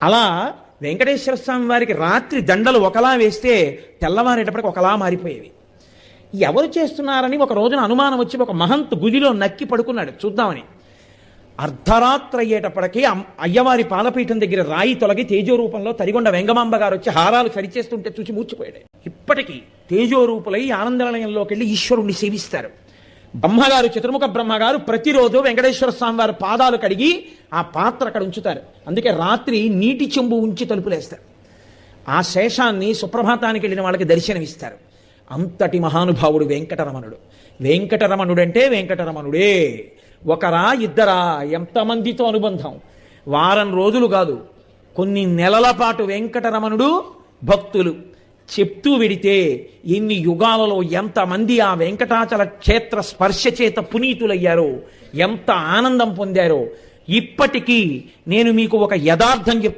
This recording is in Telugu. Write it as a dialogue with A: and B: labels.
A: అలా వెంకటేశ్వర స్వామి వారికి రాత్రి దండలు ఒకలా వేస్తే తెల్లవారేటప్పటికి ఒకలా మారిపోయేవి. ఎవరు చేస్తున్నారని ఒక రోజున అనుమానం వచ్చి ఒక మహంత్ గుదిలో నక్కి పడుకున్నాడు చూద్దామని. అర్ధరాత్రి అయ్యేటప్పటికీ అయ్యవారి పాలపీఠం దగ్గర రాయి తొలగి తేజోరూపంలో తరిగొండ వెంగమాంబ గారు వచ్చి హారాలు సరిచేస్తుంటే చూసి మూర్చిపోయాడు. ఇప్పటికీ తేజోరూపులై ఆనందనిలయంలోకి వెళ్ళి ఈశ్వరుణ్ణి సేవిస్తారు. బ్రహ్మగారు, చతుర్ముఖ బ్రహ్మగారు ప్రతిరోజు వెంకటేశ్వర స్వామి వారి పాదాలు కడిగి ఆ పాత్ర అక్కడ ఉంచుతారు. అందుకే రాత్రి నీటి చెంబు ఉంచి తలుపులేస్తారు. ఆ శేషాన్ని సుప్రభాతానికి వెళ్ళిన వాళ్ళకి దర్శనమిస్తారు. అంతటి మహానుభావుడు వెంకటరమణుడు. వెంకటరమణుడంటే వెంకటరమణుడే. ఒకరా ఇద్దరా, ఎంతమందితో అనుబంధం. వారం రోజులు కాదు, కొన్ని నెలల పాటు వెంకటరమణుడు భక్తులు చెప్తూ వెడితే ఎన్ని యుగాలలో ఎంతమంది ఆ వెంకటాచల క్షేత్ర స్పర్శ చేత పునీతులయ్యారో, ఎంత ఆనందం పొందారో. ఇప్పటికీ నేను మీకు ఒక యథార్థం చెప్తాను.